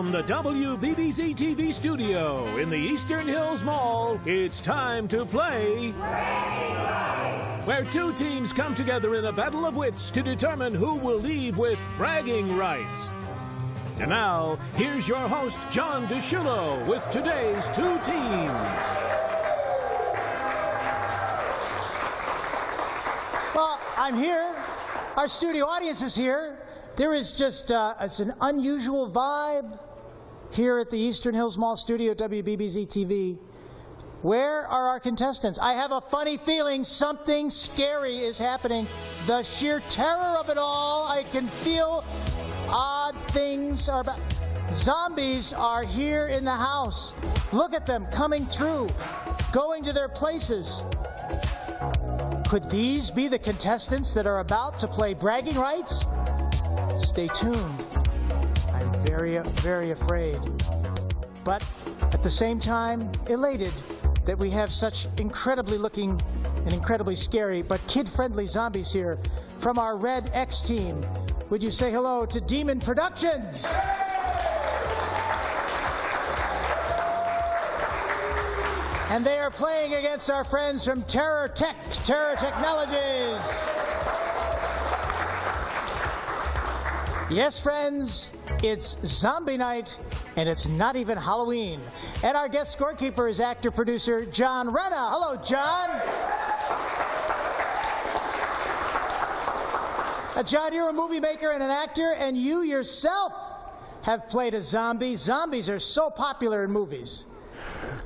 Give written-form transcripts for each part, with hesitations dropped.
From the WBBZ-TV studio in the Eastern Hills Mall, it's time to play where two teams come together in a battle of wits to determine who will leave with bragging rights. And now, here's your host, John DeShullo, with today's two teams. Well, I'm here. Our studio audience is here. There is just it's an unusual vibe here at the Eastern Hills Mall studio, WBBZ-TV. Where are our contestants? I have a funny feeling something scary is happening. The sheer terror of it all, I can feel odd things are about. Zombies are here in the house. Look at them coming through, going to their places. Could these be the contestants that are about to play bragging rights? Stay tuned. I'm very, very afraid. But at the same time, elated that we have such incredibly looking and incredibly scary but kid-friendly zombies here from our Red X team. Would you say hello to Dmon Productions? And they are playing against our friends from Terror Technologies. Yes, friends, it's zombie night, and it's not even Halloween. And our guest scorekeeper is actor-producer John Renna. Hello, John. John, you're a movie maker and an actor, and you yourself have played a zombie. Zombies are so popular in movies.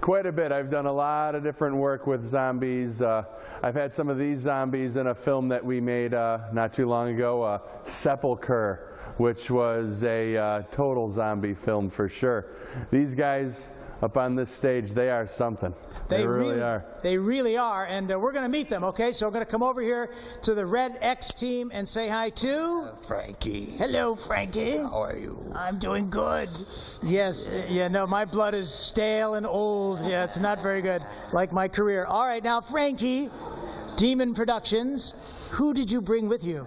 Quite a bit. I've done a lot of different work with zombies. I've had some of these zombies in a film that we made not too long ago, Sepulcher, which was a total zombie film for sure. These guys up on this stage, they are something. They really are. They really are, and we're going to meet them, okay? So I'm going to come over here to the Red X team and say hi to... Frankie. Hello, Frankie. How are you? I'm doing good. Yes, yeah, no, my blood is stale and old. Yeah, it's not very good, like my career. All right, now, Frankie, Dmon Productions, who did you bring with you?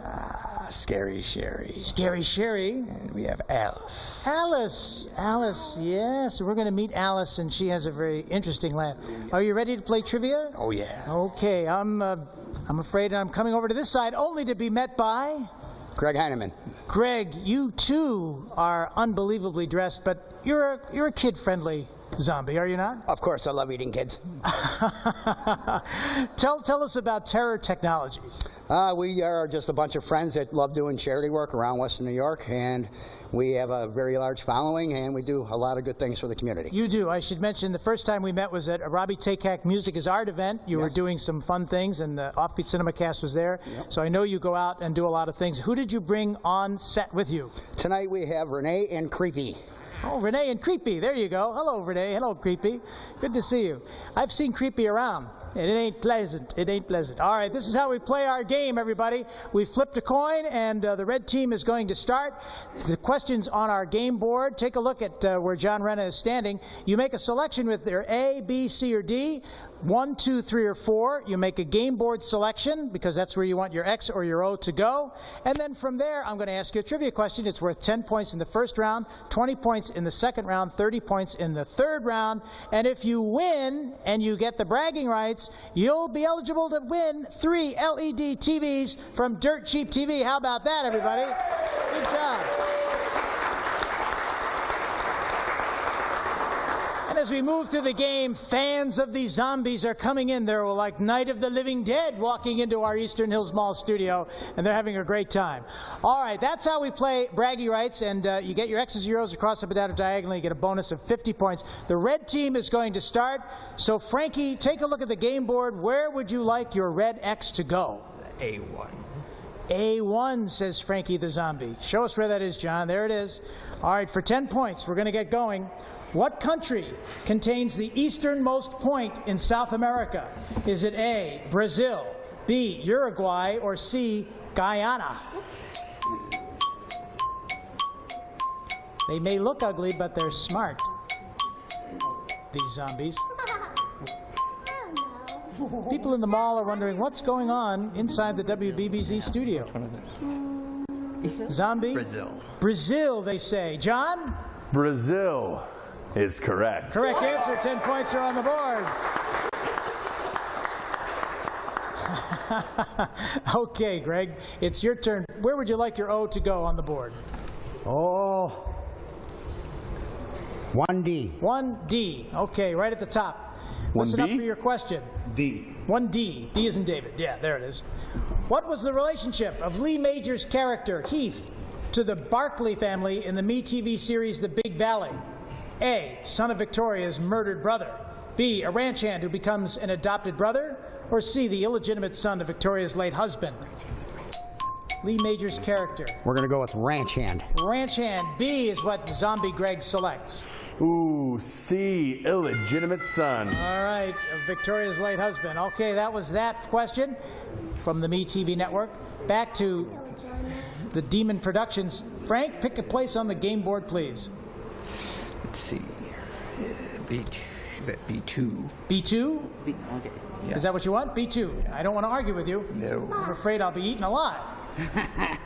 Scary Sherry. Scary Sherry. And we have Alice. Alice, yes. We're going to meet Alice, and she has a very interesting laugh. Are you ready to play trivia? Oh, yeah. Okay, I'm afraid I'm coming over to this side only to be met by... Greg Hinaman. Greg, you too are unbelievably dressed, but you're a kid-friendly zombie, are you not? Of course, I love eating kids. Tell us about Terror Technologies. We are just a bunch of friends that love doing charity work around Western New York, and we have a very large following, and we do a lot of good things for the community. You do. I should mention the first time we met was at a Robbie Takak Music is Art event. You were doing some fun things, and the Offbeat Cinema cast was there. Yep. So I know you go out and do a lot of things. Who did you bring on set with you? Tonight we have Renee and Creepy. Oh, Renee and Creepy. There you go. Hello, Renee. Hello, Creepy. Good to see you. I've seen Creepy around, and it ain't pleasant. It ain't pleasant. All right, this is how we play our game, everybody. We flipped a coin, and the red team is going to start. The questions on our game board. Take a look at where John Renna is standing. You make a selection with their A, B, C, or D. 1, 2, 3, or 4. You make a game board selection because that's where you want your X or your O to go. And then from there, I'm going to ask you a trivia question. It's worth 10 points in the first round, 20 points in the second round, 30 points in the third round. And if you win and you get the bragging rights, you'll be eligible to win 3 LED TVs from Dirt Cheap TV. How about that, everybody? Good job. As we move through the game, fans of these zombies are coming in. They're like Night of the Living Dead walking into our Eastern Hills Mall studio, and they're having a great time. All right, that's how we play Braggy Rights, and you get your X's, your O's across, up and down, and diagonally. You get a bonus of 50 points. The red team is going to start. So, Frankie, take a look at the game board. Where would you like your red X to go? A1. A1, says Frankie the zombie. Show us where that is, John. There it is. All right, for 10 points, we're going to get going. What country contains the easternmost point in South America? Is it A, Brazil, B, Uruguay, or C, Guyana? They may look ugly, but they're smart, these zombies. People in the mall are wondering what's going on inside the WBBZ studio. Which one is it? Zombie? Brazil. Brazil, they say. John? Brazil is correct. Correct answer. 10 points are on the board. Okay, Greg, it's your turn. Where would you like your O to go on the board? Oh, 1D. 1D. Okay, right at the top. Listen up for your question. D. 1D. D as in David. Yeah, there it is. What was the relationship of Lee Major's character, Heath, to the Barkley family in the MeTV series The Big Valley? A, son of Victoria's murdered brother. B, a ranch hand who becomes an adopted brother. Or C, the illegitimate son of Victoria's late husband. Lee Major's character. We're going to go with ranch hand. Ranch hand. B is what Zombie Greg selects. Ooh, C, illegitimate son. All right, Victoria's late husband. Okay, that was that question from the MeTV network. Back to the Dmon Productions. Frank, pick a place on the game board, please. Let's see. B2. Is that B2? B2? Okay. Yes. Is that what you want? B2. I don't want to argue with you. No. I'm afraid I'll be eaten alive.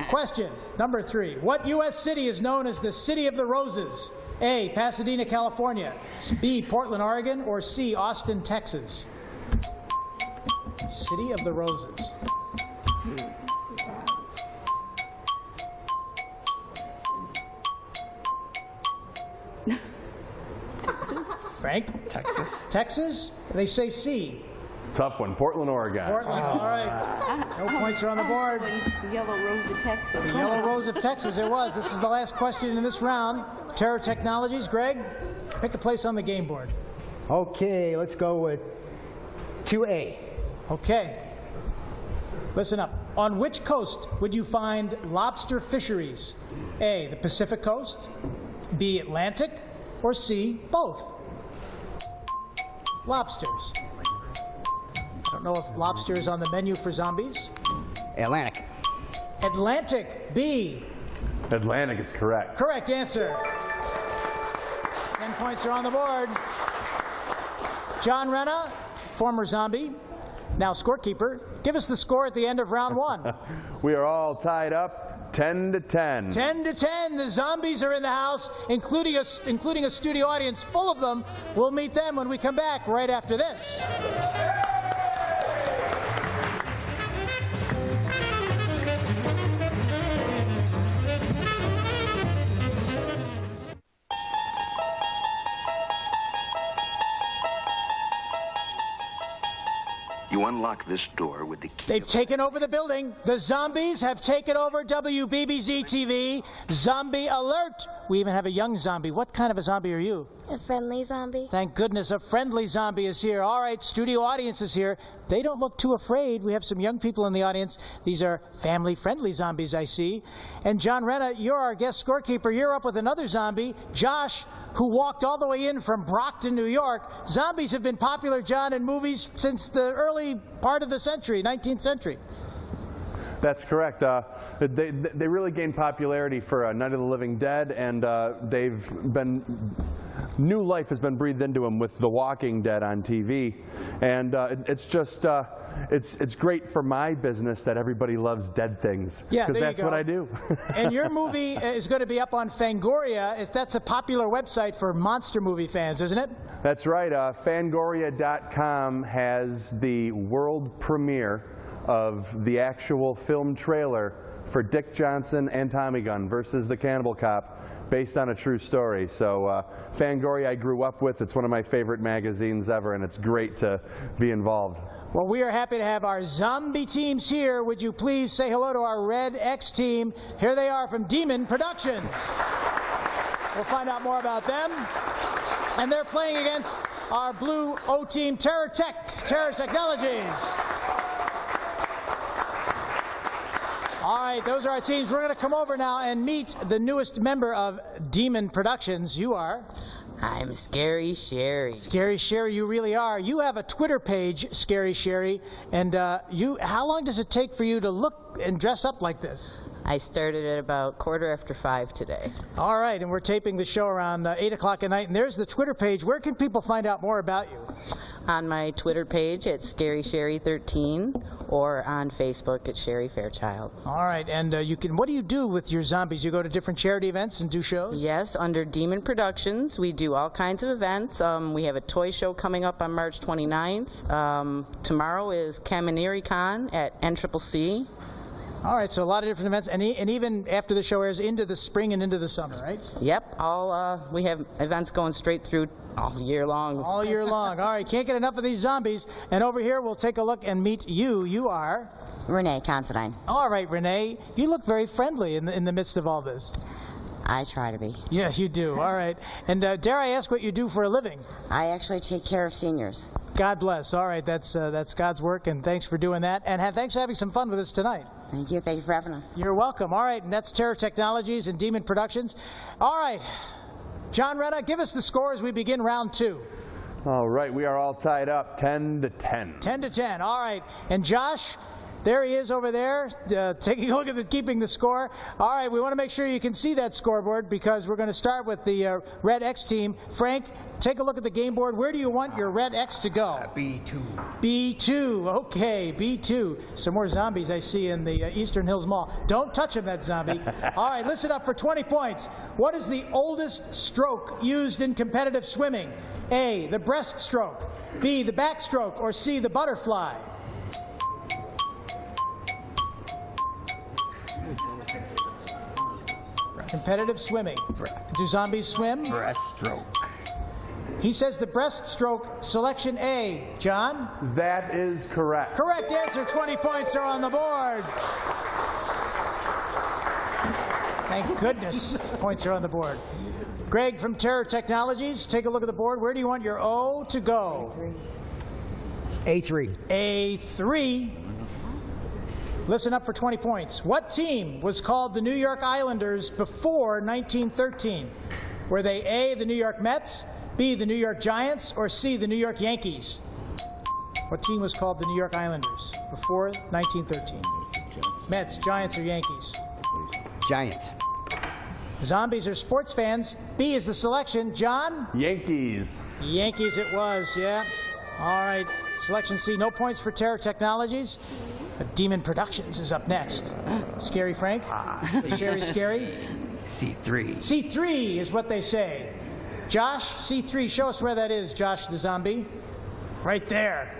Question number 3. What U.S. city is known as the City of the Roses? A, Pasadena, California. B, Portland, Oregon. Or C, Austin, Texas. City of the Roses. Frank? Texas. Texas? They say C. Tough one. Portland, Oregon. Portland. All right. No points are on the board. The Yellow Rose of Texas. The Yellow Rose of Texas, it was. This is the last question in this round. Terror Technologies. Greg, pick a place on the game board. Okay, let's go with 2A. Okay. Listen up. On which coast would you find lobster fisheries? A, the Pacific coast. B, Atlantic. Or C, both. Lobsters. I don't know if lobster is on the menu for zombies. Atlantic. Atlantic. B. Atlantic is correct. Correct answer. 10 points are on the board. John Renna, former zombie, now scorekeeper. Give us the score at the end of round 1. We are all tied up 10-10. 10-10. The zombies are in the house, including a studio audience full of them. We'll meet them when we come back right after this. You unlock this door with the key. They've taken over the building. The zombies have taken over WBBZ-TV. Zombie alert. We even have a young zombie. What kind of a zombie are you? A friendly zombie. Thank goodness a friendly zombie is here. All right, studio audience is here. They don't look too afraid. We have some young people in the audience. These are family-friendly zombies, I see. And John Renna, you're our guest scorekeeper. You're up with another zombie, Josh, who walked all the way in from Brockton, New York. Zombies have been popular, John, in movies since the early part of the century, 19th century. That's correct. They really gained popularity for Night of the Living Dead, and new life has been breathed into them with The Walking Dead on TV. And it's just, it's great for my business that everybody loves dead things. Yeah, because that's what I do. And your movie is going to be up on Fangoria. That's a popular website for monster movie fans, isn't it? That's right. Fangoria.com has the world premiere of the actual film trailer for Dick Johnson and Tommy Gun versus the Cannibal Cop, based on a true story. So Fangoria I grew up with. It's one of my favorite magazines ever, and it's great to be involved. Well, we are happy to have our zombie teams here. Would you please say hello to our Red X team? Here they are from Dmon Productions. We'll find out more about them. And they're playing against our blue O team, Terror Technologies. All right, those are our teams. We're going to come over now and meet the newest member of Dmon Productions. You are? I'm Scary Sherry. Scary Sherry, you really are. You have a Twitter page, Scary Sherry, and how long does it take for you to look and dress up like this? I started at about 5:15 today. All right, and we're taping the show around 8 o'clock at night, and there's the Twitter page. Where can people find out more about you? On my Twitter page, it's ScarySherry13, or on Facebook, it's Sherry Fairchild. All right, and what do you do with your zombies? You go to different charity events and do shows? Yes, under Dmon Productions, we do all kinds of events. We have a toy show coming up on March 29th. Tomorrow is Camineri Con at NCCC. All right, so a lot of different events, and even after the show airs, into the spring and into the summer, right? Yep, we have events going straight through all year long. All year long. All right, can't get enough of these zombies. And over here, we'll take a look and meet you. You are? Renee Considine. All right, Renee. You look very friendly in the midst of all this. I try to be. Yeah, you do. All right. And dare I ask what you do for a living? I actually take care of seniors. God bless. All right, that's God's work, and thanks for doing that. And thanks for having some fun with us tonight. Thank you. Thank you for having us. You're welcome. All right, and that's Terror Technologies and Dmon Productions. All right, John Renna, give us the score as we begin round 2. All right, we are all tied up 10-10. 10-10. All right, and Josh, there he is over there, taking a look at keeping the score. All right, we want to make sure you can see that scoreboard because we're going to start with the Red X team. Frank, take a look at the game board. Where do you want your Red X to go? B2. B2. Okay, B2. Some more zombies I see in the Eastern Hills Mall. Don't touch him, that zombie. All right, listen up for 20 points. What is the oldest stroke used in competitive swimming? A, the breaststroke. B, the backstroke. Or C, the butterfly? Competitive swimming. Do zombies swim? Breaststroke. He says the breaststroke, selection A. John? That is correct. Correct answer. 20 points are on the board. Thank goodness points are on the board. Greg from Terror Technologies, take a look at the board. Where do you want your O to go? A3. A3. Listen up for 20 points. What team was called the New York Islanders before 1913? Were they A, the New York Mets, B, the New York Giants, or C, the New York Yankees? What team was called the New York Islanders before 1913? Mets, Giants, or Yankees? Giants. Zombies are sports fans. B is the selection. John? Yankees. Yankees it was, yeah. All right. Selection C, no points for Terror Technologies. Dmon Productions is up next. Scary Frank? Sherry Scary? C3. C3 is what they say. Josh, C3, show us where that is, Josh the zombie. Right there.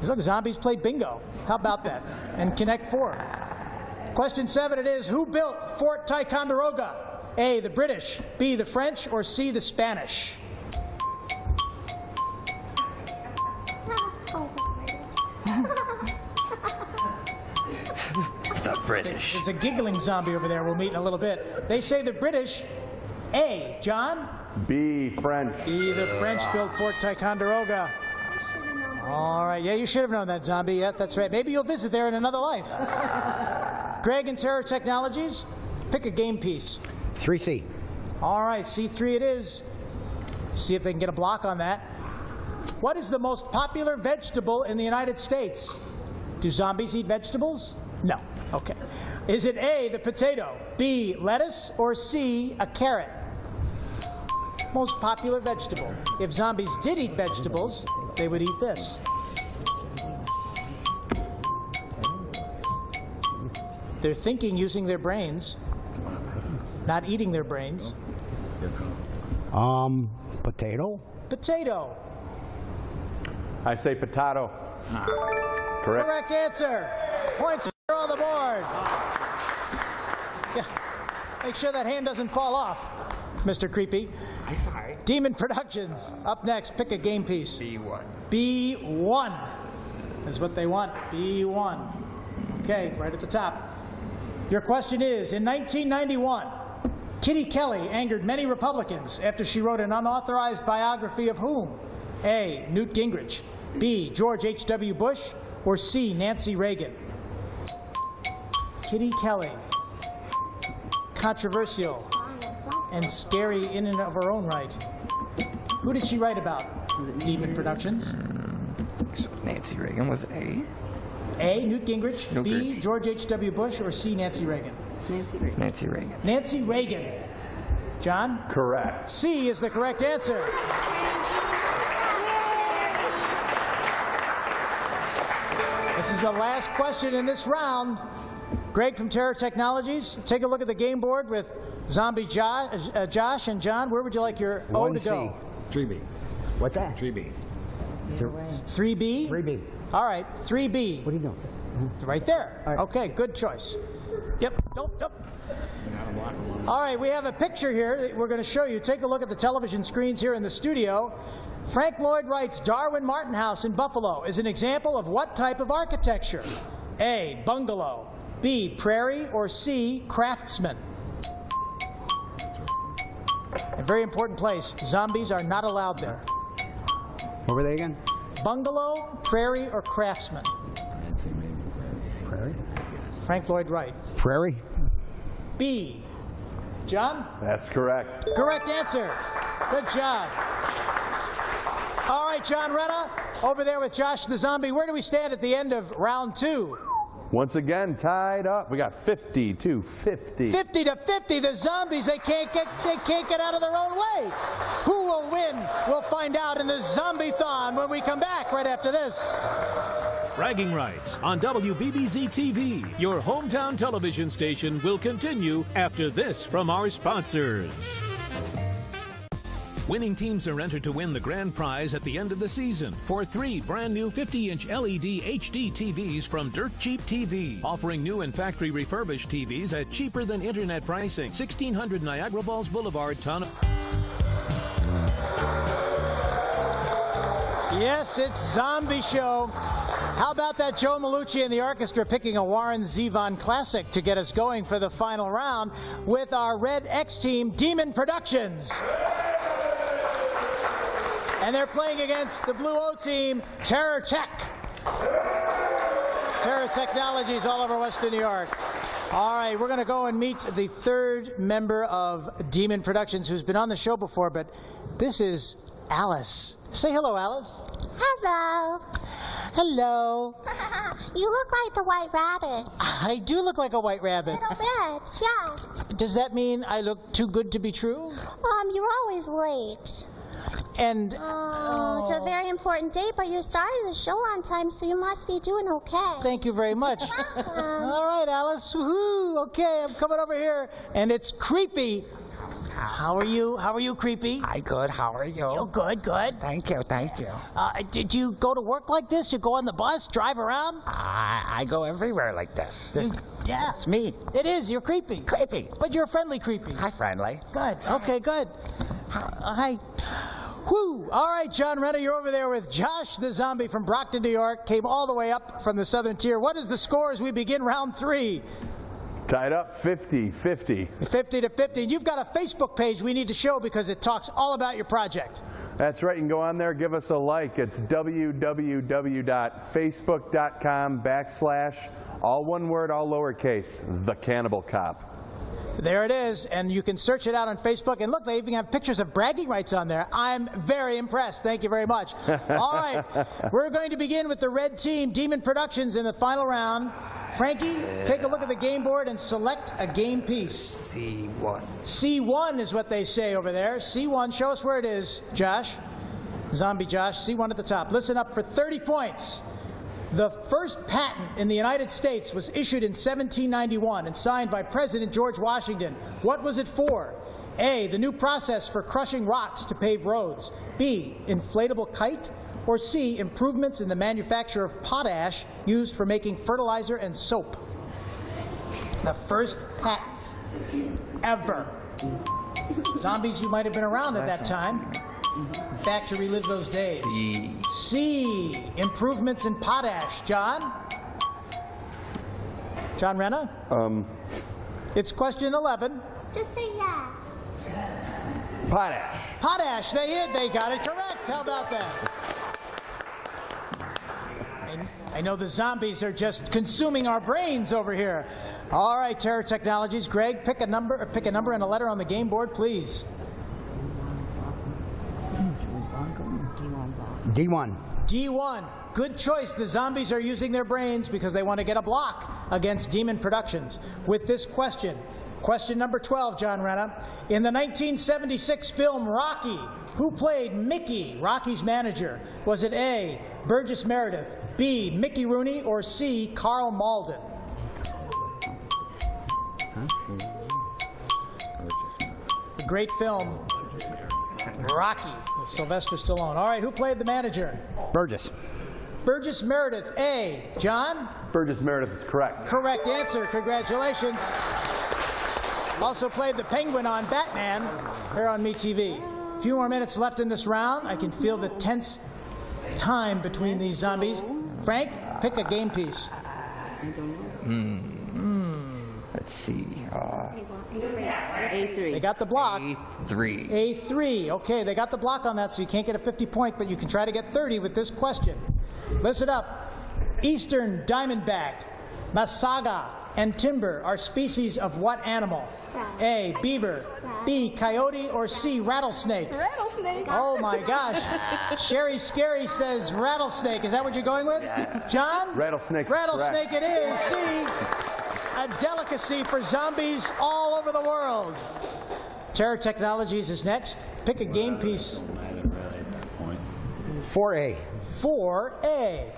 Look, zombies play bingo. How about that? And Connect 4. Question 7 it is, who built Fort Ticonderoga? A, the British, B, the French, or C, the Spanish? The British. There's a giggling zombie over there we'll meet in a little bit. They say the British. A, John? B, French. B, the French built Fort Ticonderoga. All right, yeah, you should have known that, zombie. Yeah, that's right. Maybe you'll visit there in another life. Greg and Terror Technologies, pick a game piece. 3C. All right, C3 it is. See if they can get a block on that. What is the most popular vegetable in the United States? Do zombies eat vegetables? No. Okay. Is it A, the potato, B, lettuce, or C, a carrot? Most popular vegetable. If zombies did eat vegetables, they would eat this. They're thinking using their brains, not eating their brains. Potato? Potato. I say potato. Correct. Correct answer. Points are on the board. Yeah. Make sure that hand doesn't fall off, Mr. Creepy. I'm sorry. Dmon Productions. Up next, pick a game piece. B1. B1 is what they want. B1. Okay, right at the top. Your question is, in 1991, Kitty Kelly angered many Republicans after she wrote an unauthorized biography of whom? A, Newt Gingrich, B, George H.W. Bush, or C, Nancy Reagan? Kitty Kelly. Controversial and scary in and of her own right. Who did she write about? Dmon Productions. So Nancy Reagan was A. A, Newt Gingrich, Newt B, Gingrich. George H.W. Bush, or C, Nancy Reagan? Nancy Reagan. Nancy Reagan. John? Correct. C is the correct answer. This is the last question in this round. Greg from Terror Technologies, take a look at the game board with Zombie Josh and John. Where would you like your O to go? 3B. What's that? 3B. 3B? 3B. All right, 3B. What are you doing? Right there. All right. Okay, good choice. Yep. All right, we have a picture here that we're going to show you. Take a look at the television screens here in the studio. Frank Lloyd Wright's Darwin Martin House in Buffalo is an example of what type of architecture? A, bungalow, B, prairie, or C, craftsman? A very important place. Zombies are not allowed there. What were they again? Bungalow, prairie, or craftsman? Prairie. Frank Lloyd Wright. Prairie. B. John? That's correct. Correct answer. Good job. All right, John Renna, over there with Josh the Zombie. Where do we stand at the end of round 2? Once again, tied up. We got 50 to 50. 50 to 50. The Zombies, they can't get out of their own way. Who will win? We'll find out in the Zombie-thon when we come back right after this. Bragging Rights on WBBZ-TV, your hometown television station, will continue after this from our sponsors. Winning teams are entered to win the grand prize at the end of the season for 3 brand new 50-inch LED HD TVs from Dirt Cheap TV, offering new and factory refurbished TVs at cheaper than internet pricing. 1600 Niagara Falls Boulevard, Ton. Yes, it's Zombie Show. How about that Joe Malucci and the orchestra picking a Warren Zevon classic to get us going for the final round with our Red X team, Dmon Productions. And they're playing against the Blue O team, Terror Tech. Terror Technologies all over Western New York. All right, we're going to go and meet the third member of Dmon Productions who's been on the show before, but this is Alice. Say hello, Alice. Hello. Hello. You look like the White Rabbit. I do look like a white rabbit. A little bit, yes. Does that mean I look too good to be true? You're always late. And it's a very important date, but you started the show on time, so you must be doing okay. Thank you very much. All right, Alice. Woohoo. Okay, I'm coming over here, and it's Creepy. How are you? How are you, Creepy? Hi, good. How are you? Oh, good, good. Thank you, thank you. Did you go to work like this? You go on the bus, drive around? I go everywhere like this. Yeah. It's me. It is. You're Creepy. Creepy. But you're friendly Creepy. Hi, friendly. Good. Okay, good. Hi. Whoo! All right, John Renna, you're over there with Josh the Zombie from Brockton, New York. Came all the way up from the Southern Tier. What is the score as we begin round 3? Tied up 50-50. 50 to 50. You've got a Facebook page we need to show because it talks all about your project. That's right. You can go on there, give us a like. It's www.facebook.com/ all one word, all lowercase, The Cannibal Cop. There it is, and you can search it out on Facebook. And look, they even have pictures of bragging rights on there. I'm very impressed. Thank you very much. All right, we're going to begin with the red team, Dmon Productions, in the final round. Frankie, take a look at the game board and select a game piece. C1. C1 is what they say over there. C1, show us where it is, Josh. Zombie Josh, C1 at the top. Listen up for 30 points. The first patent in the United States was issued in 1791 and signed by President George Washington. What was it for? A, the new process for crushing rocks to pave roads. B, inflatable kite. Or C, improvements in the manufacture of potash used for making fertilizer and soap. The first patent ever. Zombies, you might have been around at that time. Back to relive those days. C, improvements in potash. John? John Renna? It's question 11. Just say yes. Potash. Potash, they got it correct. How about that? I know the zombies are just consuming our brains over here. All right, Terror Technologies. Greg, pick a number and a letter on the game board, please. D1. D1. Good choice. The zombies are using their brains because they want to get a block against Dmon Productions. With this question, question number 12, John Renna. In the 1976 film Rocky, who played Mickey, Rocky's manager? Was it A, Burgess Meredith, B, Mickey Rooney, or C, Carl Malden? A great film, Rocky, with Sylvester Stallone. All right, who played the manager? Burgess. Burgess Meredith. A. John? Burgess Meredith is correct. Correct answer. Congratulations. Also played the Penguin on Batman here on MeTV. A few more minutes left in this round. I can feel the tense time between these zombies. Frank, pick a game piece. Let's see. A3. They got the block. A3. A3. Okay, they got the block on that, so you can't get a 50 point, but you can try to get 30 with this question. Listen up. Eastern diamondback, masaga, and timber are species of what animal? A, beaver, B, coyote, or C, rattlesnake? Rattlesnake. Oh my gosh. Sherry Scary says rattlesnake. Is that what you're going with? John? Rattlesnake. Rattlesnake it is. C, a delicacy for zombies all over the world. Terror Technologies is next. Pick a game piece. 4A. 4A.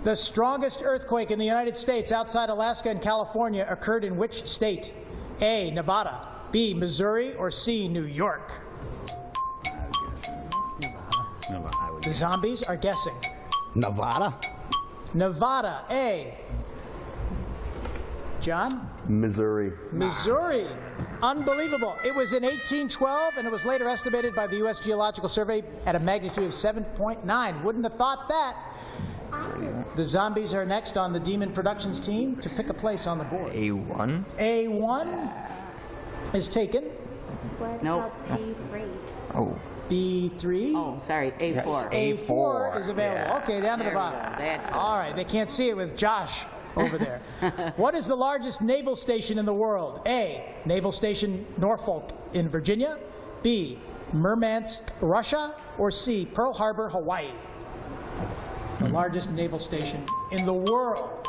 The strongest earthquake in the United States outside Alaska and California occurred in which state? A, Nevada, B, Missouri, or C, New York? The zombies are guessing. Nevada. Nevada. A. John? Missouri. Missouri. Unbelievable. It was in 1812, and it was later estimated by the U.S. Geological Survey at a magnitude of 7.9. Wouldn't have thought that. The zombies are next on the Dmon Productions team to pick a place on the board. A1. A1 is taken. Nope. Oh. B3. Oh, sorry, A4. Yes, A4 is available. Yeah. Okay, down to the There we bottom. go. That's All right, they can't see it with Josh over there. What is the largest naval station in the world? A, Naval Station Norfolk in Virginia. B, Murmansk, Russia. Or C, Pearl Harbor, Hawaii. The largest naval station in the world.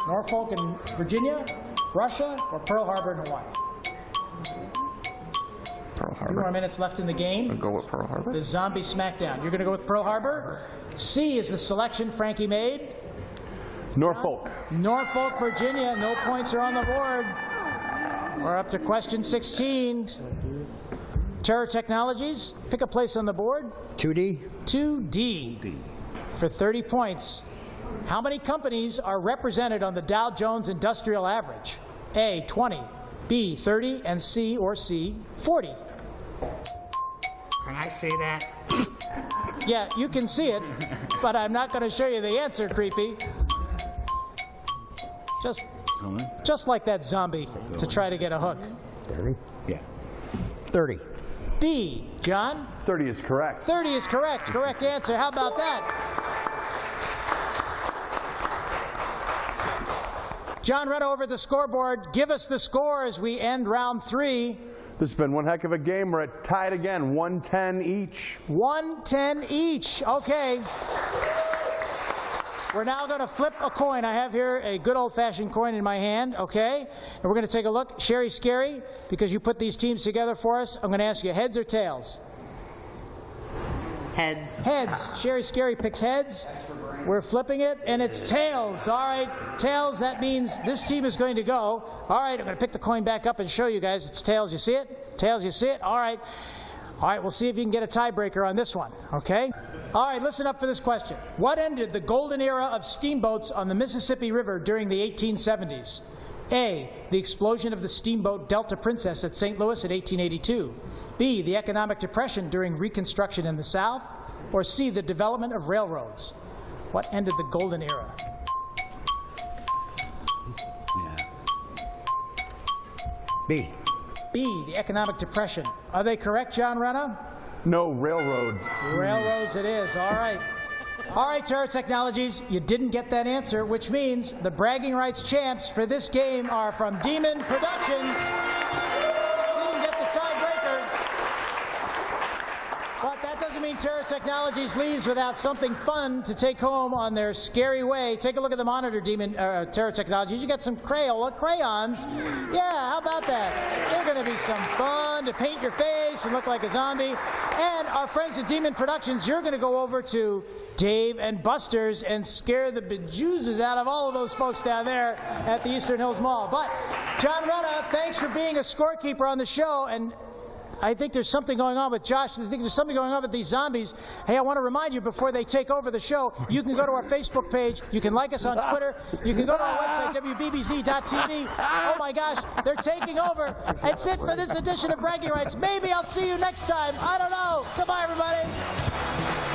Norfolk in Virginia, Russia, or Pearl Harbor in Hawaii? Pearl A few more Harbor. minutes left in the game. I'll go with Pearl Harbor. The zombie smackdown. You're going to go with Pearl Harbor? C is the selection Frankie made. Norfolk. Norfolk, Virginia. No points are on the board. We're up to question 16. Terror Technologies, pick a place on the board. 2D. 2D. For 30 points. How many companies are represented on the Dow Jones Industrial Average? A, 20, B, 30, and C or C, 40. Can I say that? Yeah, you can see it, but I'm not going to show you the answer, creepy. Just like that zombie to try to get a hook. 30. Yeah. 30. B, John? 30 is correct. 30 is correct. Correct answer. How about that? John Renna over the scoreboard. Give us the score as we end round 3. This has been one heck of a game. We're at tied again, 110 each. 110 each. Okay. We're now going to flip a coin. I have here a good old-fashioned coin in my hand, okay? And we're going to take a look. Sherry Scary, because you put these teams together for us, I'm going to ask you heads or tails? Heads. Heads. Sherry Scary picks heads. We're flipping it, and it's tails. All right, tails, that means this team is going to go. All right, I'm going to pick the coin back up and show you guys. It's tails, you see it? Tails, you see it? All right. All right, we'll see if you can get a tiebreaker on this one, okay? All right, listen up for this question. What ended the golden era of steamboats on the Mississippi River during the 1870s? A, the explosion of the steamboat Delta Princess at St. Louis in 1882. B, the economic depression during Reconstruction in the South. Or C, the development of railroads. What ended the golden era? B. B, the economic depression. Are they correct, John Renna? No, railroads. Railroads it is. All right. All right, Terror Technologies, you didn't get that answer, which means the bragging rights champs for this game are from Dmon Productions. Didn't get the tiebreaker. Technologies leaves without something fun to take home on their scary way. Take a look at the monitor, Terra Technologies. You got some Crayola crayons. Yeah, how about that? They're going to be some fun to paint your face and look like a zombie. And our friends at Dmon Productions, you're going to go over to Dave and Buster's and scare the bejesus out of all of those folks down there at the Eastern Hills Mall. But, John Rudda, thanks for being a scorekeeper on the show. And I think there's something going on with Josh. I think there's something going on with these zombies. Hey, I want to remind you before they take over the show, you can go to our Facebook page. You can like us on Twitter. You can go to our website, WBBZ-TV. Oh, my gosh, they're taking over. That's it for this edition of Bragging Rights. Maybe I'll see you next time. I don't know. Goodbye, everybody.